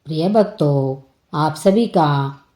प्रिय भक्तों, आप सभी का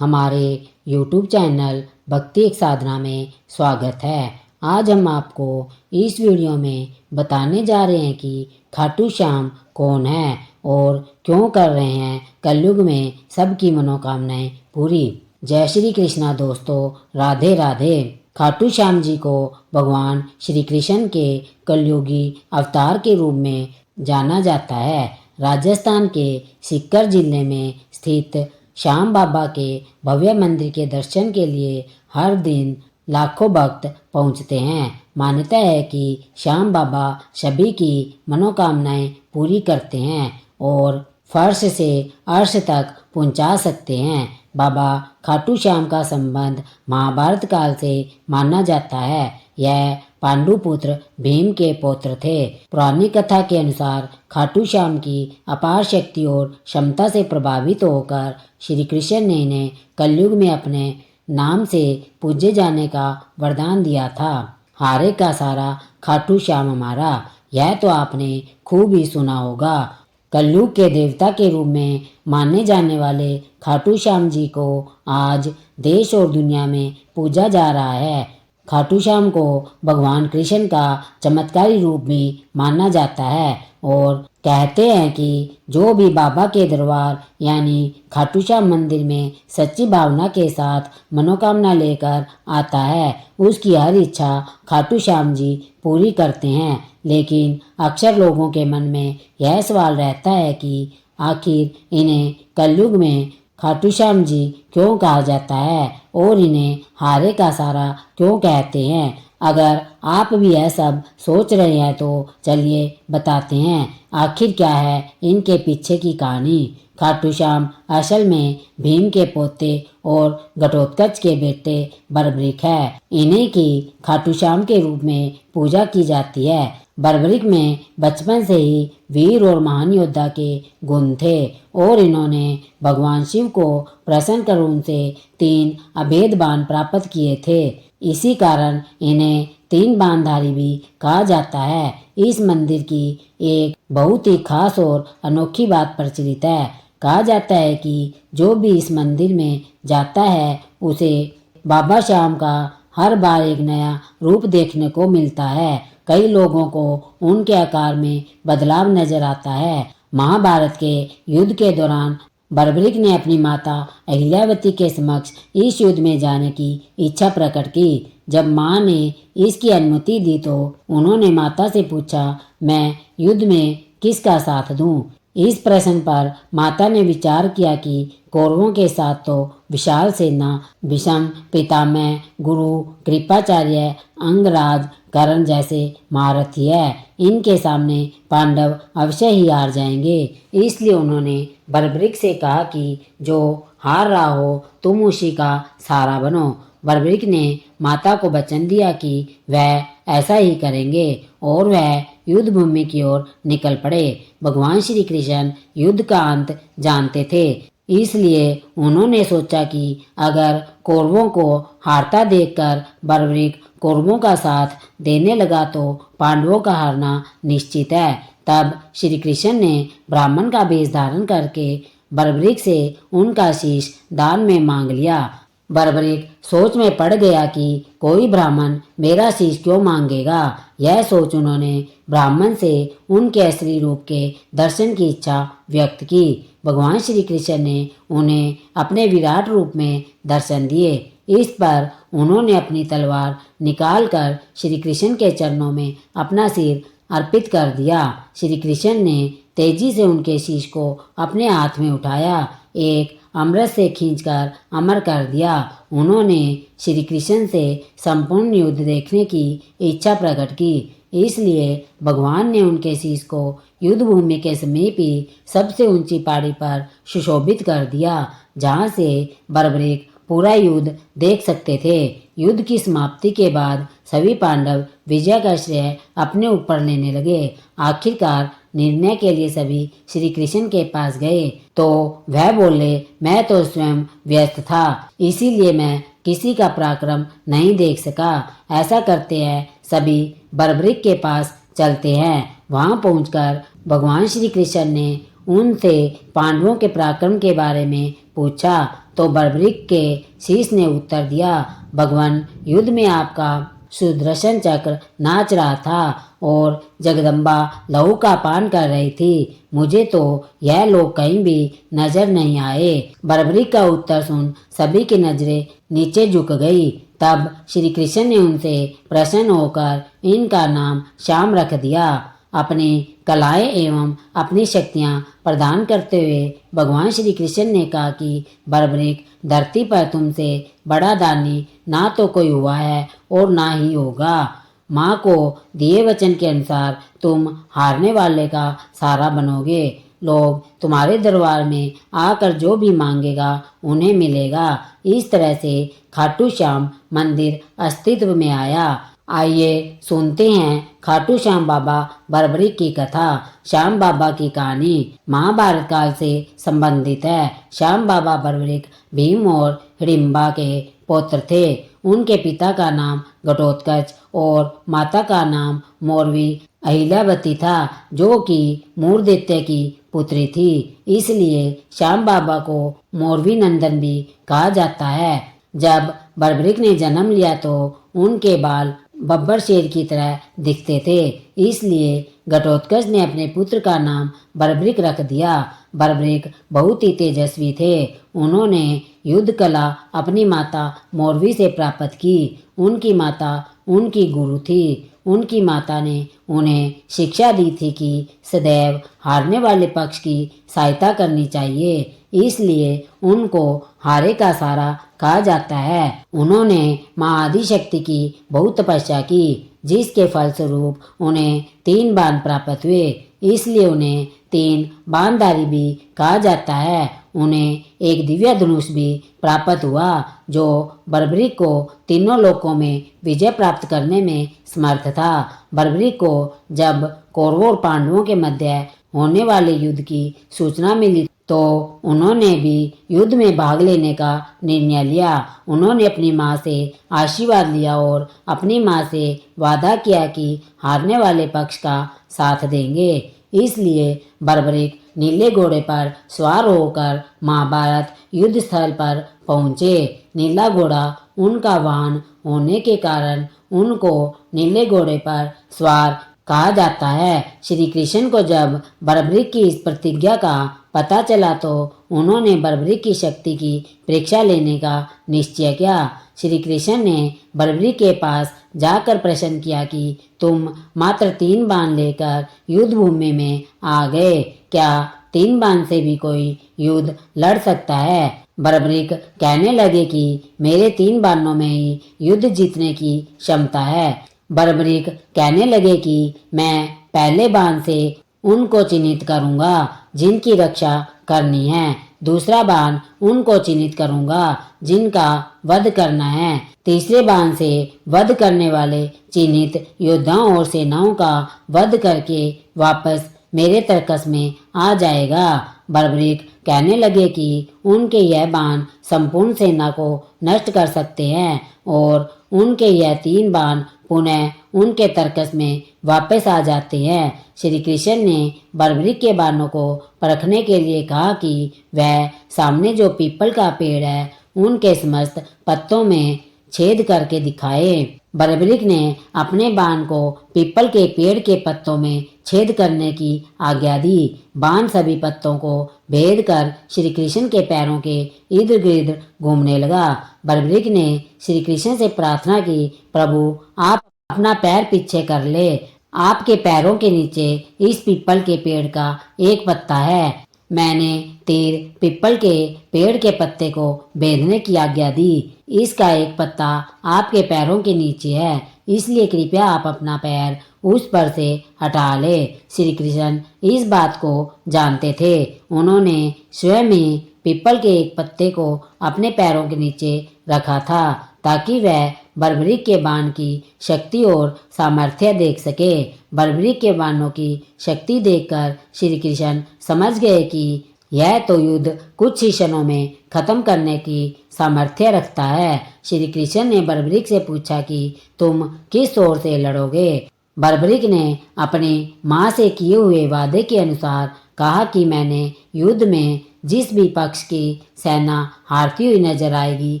हमारे YouTube चैनल भक्ति एक साधना में स्वागत है। आज हम आपको इस वीडियो में बताने जा रहे हैं कि खाटू श्याम कौन है और क्यों कर रहे हैं कलयुग में सबकी मनोकामनाएं पूरी। जय श्री कृष्णा दोस्तों, राधे राधे। खाटू श्याम जी को भगवान श्री कृष्ण के कलयुगी अवतार के रूप में जाना जाता है। राजस्थान के सीकर जिले में स्थित श्याम बाबा के भव्य मंदिर के दर्शन के लिए हर दिन लाखों भक्त पहुंचते हैं। मान्यता है कि श्याम बाबा सभी की मनोकामनाएं पूरी करते हैं और फर्श से अर्श तक पहुंचा सकते हैं। बाबा खाटू श्याम का संबंध महाभारत काल से माना जाता है। यह पांडुपुत्र भीम के पौत्र थे। पौराणिक कथा के अनुसार खाटू श्याम की अपार शक्ति और क्षमता से प्रभावित होकर श्री कृष्ण ने इन्हें कलयुग में अपने नाम से पूजे जाने का वरदान दिया था। हारे का सारा खाटू श्याम हमारा, यह तो आपने खूब ही सुना होगा। कलयुग के देवता के रूप में माने जाने वाले खाटू श्याम जी को आज देश और दुनिया में पूजा जा रहा है। खाटू श्याम को भगवान कृष्ण का चमत्कारी रूप भी माना जाता है और कहते हैं कि जो भी बाबा के दरबार यानी खाटू श्याम मंदिर में सच्ची भावना के साथ मनोकामना लेकर आता है, उसकी हर इच्छा खाटू श्याम जी पूरी करते हैं। लेकिन अक्सर लोगों के मन में यह सवाल रहता है कि आखिर इन्हें कलयुग में खाटू श्याम जी क्यों कहा जाता है और इन्हें हारे का सारा क्यों कहते हैं। अगर आप भी यह सब सोच रहे हैं तो चलिए बताते हैं आखिर क्या है इनके पीछे की कहानी। खाटू श्याम असल में भीम के पोते और घटोत्कच के बेटे बर्बरिक है। इन्हीं की खाटू श्याम के रूप में पूजा की जाती है। बर्बरिक में बचपन से ही वीर और महान योद्धा के गुण थे और इन्होंने भगवान शिव को प्रसन्न कर उनसे 3 अभेद बाण प्राप्त किए थे। इसी कारण इन्हें 3 बाणधारी भी कहा जाता है। इस मंदिर की एक बहुत ही खास और अनोखी बात प्रचलित है। कहा जाता है कि जो भी इस मंदिर में जाता है उसे बाबा श्याम का हर बार एक नया रूप देखने को मिलता है। कई लोगों को उनके आकार में बदलाव नजर आता है। महाभारत के युद्ध के दौरान बर्बरिक ने अपनी माता अहिल्यावती के समक्ष इस युद्ध में जाने की इच्छा प्रकट की। जब मां ने इसकी अनुमति दी तो उन्होंने माता से पूछा, मैं युद्ध में किसका साथ दूं? इस प्रश्न पर माता ने विचार किया कि कौरवों के साथ तो विशाल सेना, भीष्म पितामह, गुरु कृपाचार्य, अंगराज, कर्ण जैसे महारथी है। इनके सामने पांडव अवश्य ही हार जाएंगे। इसलिए उन्होंने बर्बरिक से कहा कि जो हार रहा हो तुम उसी का सहारा बनो। बर्बरिक ने माता को वचन दिया कि वह ऐसा ही करेंगे और वह युद्ध भूमि की ओर निकल पड़े। भगवान श्री कृष्ण युद्ध का अंत जानते थे, इसलिए उन्होंने सोचा कि अगर कौरवों को हारता देखकर बर्बरिक कौरवों का साथ देने लगा तो पांडवों का हारना निश्चित है। तब श्री कृष्ण ने ब्राह्मण का वेश धारण करके बर्बरिक से उनका शीश दान में मांग लिया। बर्बरिक सोच में पड़ गया कि कोई ब्राह्मण मेरा शीश क्यों मांगेगा। यह सोच उन्होंने ब्राह्मण से उनके असली रूप के दर्शन की इच्छा व्यक्त की। भगवान श्री कृष्ण ने उन्हें अपने विराट रूप में दर्शन दिए। इस पर उन्होंने अपनी तलवार निकालकर श्री कृष्ण के चरणों में अपना सिर अर्पित कर दिया। श्री कृष्ण ने तेजी से उनके शीश को अपने हाथ में उठाया, एक अमृत से खींचकर अमर कर दिया। उन्होंने श्री कृष्ण से संपूर्ण युद्ध देखने की इच्छा प्रकट की, इसलिए भगवान ने उनके शीश को युद्ध भूमि के समीप ही सबसे ऊंची पहाड़ी पर सुशोभित कर दिया, जहां से बर्बरिक पूरा युद्ध देख सकते थे। युद्ध की समाप्ति के बाद सभी पांडव विजय का श्रेय अपने ऊपर लेने लगे। आखिरकार निर्णय के लिए सभी श्री कृष्ण के पास गए तो वह बोले, मैं तो स्वयं व्यस्त था, इसीलिए मैं किसी का पराक्रम नहीं देख सका। ऐसा करते हैं सभी बर्बरिक के पास चलते हैं। वहां पहुंचकर भगवान श्री कृष्ण ने उनसे पांडवों के पराक्रम के बारे में पूछा तो बर्बरीक के शीश ने उत्तर दिया, भगवान, युद्ध में आपका सुदर्शन चक्र नाच रहा था और जगदम्बा लहू का पान कर रही थी। मुझे तो यह लोग कहीं भी नजर नहीं आए। बर्बरीक का उत्तर सुन सभी की नजरें नीचे झुक गई। तब श्री कृष्ण ने उनसे प्रसन्न होकर इनका नाम श्याम रख दिया। अपनी कलाएं एवं अपनी शक्तियां प्रदान करते हुए भगवान श्री कृष्ण ने कहा कि बर्बरीक, धरती पर तुमसे बड़ा दानी ना तो कोई हुआ है और ना ही होगा। माँ को दिए वचन के अनुसार तुम हारने वाले का सहारा बनोगे। लोग तुम्हारे दरबार में आकर जो भी मांगेगा उन्हें मिलेगा। इस तरह से खाटू श्याम मंदिर अस्तित्व में आया। आइए सुनते हैं खाटू श्याम बाबा बर्बरीक की कथा। श्याम बाबा की कहानी महाभारत काल से संबंधित है। श्याम बाबा बर्बरीक भीम और हिडिंबा के पुत्र थे। उनके पिता का नाम घटोत्कच और माता का नाम मौरवी अहिल्यावती था, जो कि मूरदैत्य की पुत्री थी। इसलिए श्याम बाबा को मौरवी नंदन भी कहा जाता है। जब बर्बरीक ने जन्म लिया तो उनके बाल बब्बर शेर की तरह दिखते थे। इसलिए घटोत्कच ने अपने पुत्र का नाम बर्बरीक रख दिया। बर्बरीक बहुत ही तेजस्वी थे। उन्होंने युद्ध कला अपनी माता मौरवी से प्राप्त की। उनकी माता उनकी गुरु थी। उनकी माता ने उन्हें शिक्षा दी थी कि सदैव हारने वाले पक्ष की सहायता करनी चाहिए। इसलिए उनको हारे का सहारा कहा जाता है। उन्होंने माँ आदिशक्ति की बहुत तपस्या की, जिसके फलस्वरूप उन्हें 3 बाण प्राप्त हुए। इसलिए उन्हें 3 बाणधारी भी कहा जाता है। उन्हें एक दिव्य धनुष भी प्राप्त हुआ, जो बर्बरीक को तीनों लोकों में विजय प्राप्त करने में समर्थ था। बर्बरीक को जब कौरवों और पांडवों के मध्य होने वाले युद्ध की सूचना मिली तो उन्होंने भी युद्ध में भाग लेने का निर्णय लिया। उन्होंने अपनी माँ से आशीर्वाद लिया और अपनी माँ से वादा किया कि हारने वाले पक्ष का साथ देंगे। इसलिए बर्बरीक नीले घोड़े पर सवार होकर महाभारत युद्ध स्थल पर पहुँचे। नीला घोड़ा उनका वाहन होने के कारण उनको नीले घोड़े पर सवार कहा जाता है। श्री कृष्ण को जब बर्बरीक की इस प्रतिज्ञा का पता चला तो उन्होंने बर्बरीक की शक्ति की परीक्षा लेने का निश्चय किया। श्री कृष्ण ने बर्बरीक के पास जाकर प्रश्न किया कि तुम मात्र 3 बाण लेकर युद्ध भूमि में आ गए, क्या 3 बाण से भी कोई युद्ध लड़ सकता है? बर्बरीक कहने लगे कि मेरे 3 बाणों में ही युद्ध जीतने की क्षमता है। बर्बरीक कहने लगे कि मैं पहले बाण से उनको चिन्हित करूंगा जिनकी रक्षा करनी है, दूसरा बाण उनको चिन्हित करूंगा जिनका वध करना है, तीसरे बाण से वध करने वाले चिन्हित योद्धाओं और सेनाओं का वध करके वापस मेरे तर्कस में आ जाएगा। बर्बरीक कहने लगे कि उनके यह बाण संपूर्ण सेना को नष्ट कर सकते हैं और उनके यह 3 बाण पुनः उनके तर्कस में वापस आ जाते हैं। श्री कृष्ण ने बर्बरीक के बाणों को परखने के लिए कहा कि वह सामने जो पीपल का पेड़ है उनके समस्त पत्तों में छेद करके दिखाए। बर्बरीक ने अपने बाण को पीपल के पेड़ के पत्तों में छेद करने की आज्ञा दी। बाण सभी पत्तों को भेद कर श्री कृष्ण के पैरों के इर्द गिर्द घूमने लगा। बर्बरीक ने श्री कृष्ण से प्रार्थना की, प्रभु आप अपना पैर पीछे कर ले। आपके पैरों के नीचे इस पीपल के पेड़ का एक पत्ता है। मैंने तीर पीपल के पेड़ के पत्ते को भेदने की आज्ञा दी। इसका एक पत्ता आपके पैरों के नीचे है, इसलिए कृपया आप अपना पैर उस पर से हटा ले। श्री कृष्ण इस बात को जानते थे। उन्होंने स्वयं ही पीपल के एक पत्ते को अपने पैरों के नीचे रखा था ताकि वह बर्बरीक के बाण की शक्ति और सामर्थ्य देख सके। बर्बरीक के बाणों की शक्ति देखकर श्री कृष्ण समझ गए कि यह तो युद्ध कुछ ही क्षणों में खत्म करने की सामर्थ्य रखता है। श्री कृष्ण ने बर्बरीक से पूछा कि तुम किस ओर से लड़ोगे? बर्बरीक ने अपनी माँ से किए हुए वादे के अनुसार कहा कि मैंने युद्ध में जिस भी पक्ष की सेना हारती हुई नजर आएगी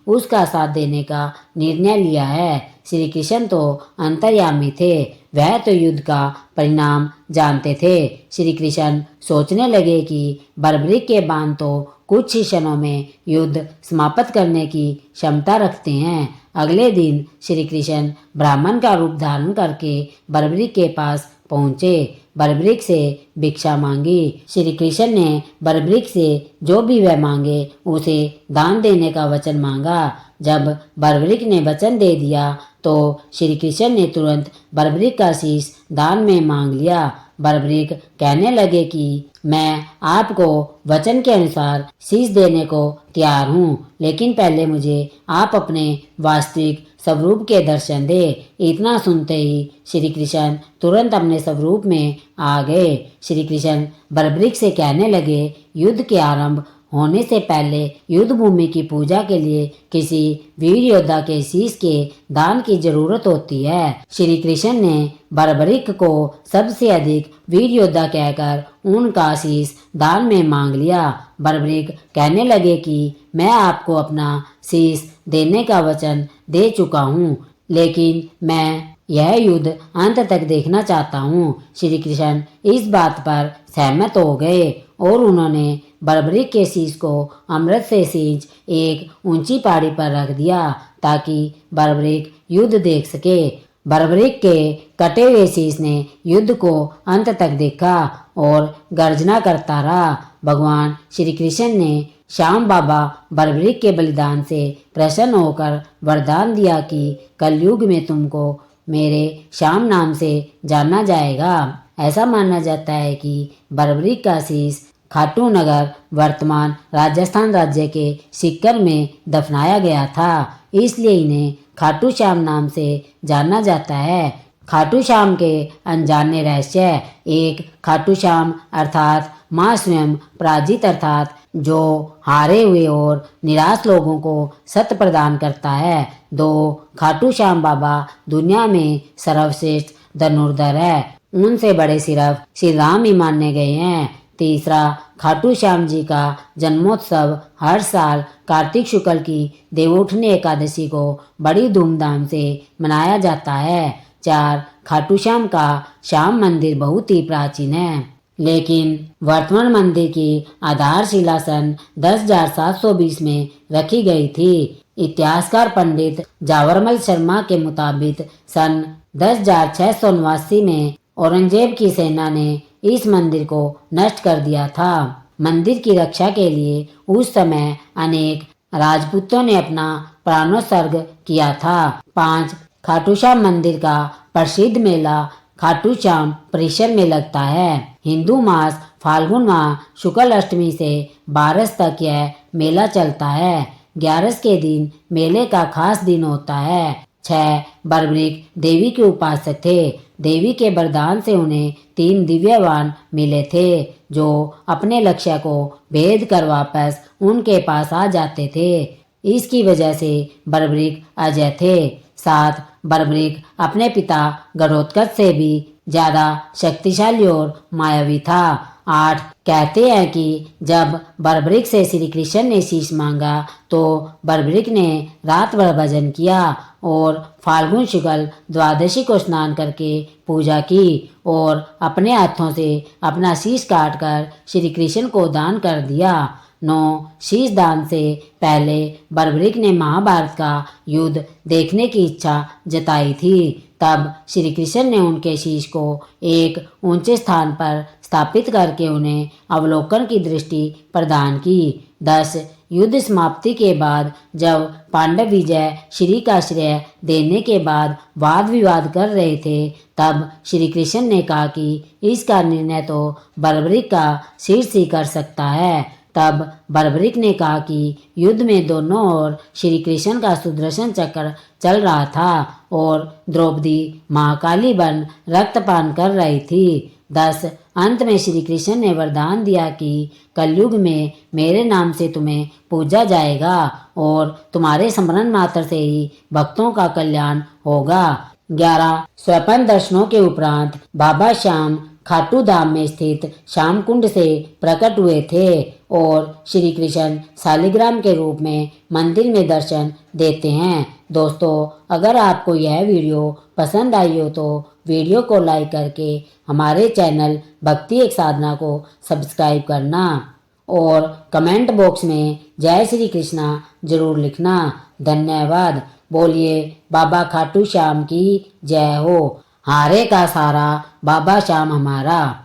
उसका साथ देने का निर्णय लिया है। श्री कृष्ण तो अंतर्यामी थे, वह तो युद्ध का परिणाम जानते थे। श्री कृष्ण सोचने लगे कि बर्बरीक के बाण तो कुछ ही क्षणों में युद्ध समाप्त करने की क्षमता रखते हैं। अगले दिन श्री कृष्ण ब्राह्मण का रूप धारण करके बर्बरीक के पास पहुँचे। बर्बरीक से भिक्षा मांगी। श्री कृष्ण ने बर्बरीक से जो भी वह मांगे उसे दान देने का वचन मांगा। जब बर्बरीक ने वचन दे दिया तो श्री कृष्ण ने तुरंत बर्बरीक का शीश दान में मांग लिया। बर्बरीक कहने लगे कि मैं आपको वचन के अनुसार शीश देने को तैयार हूँ, लेकिन पहले मुझे आप अपने वास्तविक स्वरूप के दर्शन दे। इतना सुनते ही श्री कृष्ण तुरंत अपने स्वरूप में आ गए। श्री कृष्ण बर्बरीक से कहने लगे, युद्ध के आरंभ होने से पहले युद्ध भूमि की पूजा के लिए किसी वीर योद्धा के शीश के दान की जरूरत होती है। श्री कृष्ण ने बर्बरीक को सबसे अधिक वीर योद्धा कहकर उनका शीश दान में मांग लिया। बर्बरीक कहने लगे कि मैं आपको अपना शीश देने का वचन दे चुका हूँ, लेकिन मैं यह युद्ध अंत तक देखना चाहता हूँ। श्री कृष्ण इस बात पर सहमत हो गए और उन्होंने बर्बरीक के शीश को अमृत से सींच एक ऊंची पहाड़ी पर रख दिया ताकि बर्बरीक युद्ध देख सके। बर्बरीक के कटे हुए शीश ने युद्ध को अंत तक देखा और गर्जना करता रहा। भगवान श्री कृष्ण ने श्याम बाबा बर्बरीक के बलिदान से प्रसन्न होकर वरदान दिया कि कलयुग में तुमको मेरे श्याम नाम से जाना जाएगा। ऐसा माना जाता है कि बर्बरीक का शीश खाटू नगर वर्तमान राजस्थान राज्य के सीकर में दफनाया गया था, इसलिए इन्हें खाटू श्याम नाम से जाना जाता है। खाटू श्याम के अनजाने रहस्य। एक, खाटू श्याम अर्थात माँ स्वयं पराजित अर्थात जो हारे हुए और निराश लोगों को सत्य प्रदान करता है। 2, खाटू श्याम बाबा दुनिया में सर्वश्रेष्ठ धनुर्धर है, उनसे बड़े सिर्फ श्री राम ही माने गए हैं। 3, खाटू श्याम जी का जन्मोत्सव हर साल कार्तिक शुक्ल की देवउठनी एकादशी को बड़ी धूमधाम से मनाया जाता है। 4, खाटू श्याम का श्याम मंदिर बहुत ही प्राचीन है, लेकिन वर्तमान मंदिर की आधारशिला सन 10,720 में रखी गई थी। इतिहासकार पंडित जावरमल शर्मा के मुताबिक सन 10,689 में औरंगजेब की सेना ने इस मंदिर को नष्ट कर दिया था। मंदिर की रक्षा के लिए उस समय अनेक राजपूतों ने अपना प्राणोत्सर्ग किया था। 5, खाटू श्याम मंदिर का प्रसिद्ध मेला खाटू श्याम परिसर में लगता है। हिंदू मास फाल्गुन माह शुक्ल अष्टमी से 12 तक यह मेला चलता है। 11 के दिन मेले का खास दिन होता है। 6, बर्बरीक देवी के उपासक थे। देवी के वरदान से उन्हें 3 दिव्य बाण मिले थे जो अपने लक्ष्य को भेद कर वापस उनके पास आ जाते थे। इसकी वजह से बर्बरीक अजय थे। 7, बर्बरीक अपने पिता घटोत्कच से भी ज्यादा शक्तिशाली और मायावी था। 8, कहते हैं कि जब बर्बरीक से श्री कृष्ण ने शीश मांगा तो बर्बरीक ने रात भर भजन किया और फाल्गुन शुक्ल द्वादशी को स्नान करके पूजा की और अपने हाथों से अपना शीश काट कर श्री कृष्ण को दान कर दिया। 9, शीश दान से पहले बर्बरीक ने महाभारत का युद्ध देखने की इच्छा जताई थी। तब श्री कृष्ण ने उनके शीश को एक ऊंचे स्थान पर स्थापित करके उन्हें अवलोकन की दृष्टि प्रदान की। 10, युद्ध समाप्ति के बाद जब पांडव विजय श्री का श्रेय देने के बाद वाद विवाद कर रहे थे तब श्री कृष्ण ने कहा कि इसका निर्णय तो बर्बरीक का शीश ही कर सकता है। तब बर्बरीक ने कहा कि युद्ध में दोनों ओर श्री कृष्ण का सुदर्शन चक्र चल रहा था और द्रौपदी महाकाली बन रक्तपान कर रही थी। 10, अंत में श्री कृष्ण ने वरदान दिया कि कलयुग में मेरे नाम से तुम्हें पूजा जाएगा और तुम्हारे स्मरण मात्र से ही भक्तों का कल्याण होगा। 11, स्वप्न दर्शनों के उपरांत बाबा श्याम खाटू धाम में स्थित श्याम कुंड से प्रकट हुए थे और श्री कृष्ण शालिग्राम के रूप में मंदिर में दर्शन देते हैं। दोस्तों, अगर आपको यह वीडियो पसंद आई हो तो वीडियो को लाइक करके हमारे चैनल भक्ति एक साधना को सब्सक्राइब करना और कमेंट बॉक्स में जय श्री कृष्णा जरूर लिखना। धन्यवाद। बोलिए बाबा खाटू श्याम की जय हो। हारे का सारा बाबा श्याम हमारा।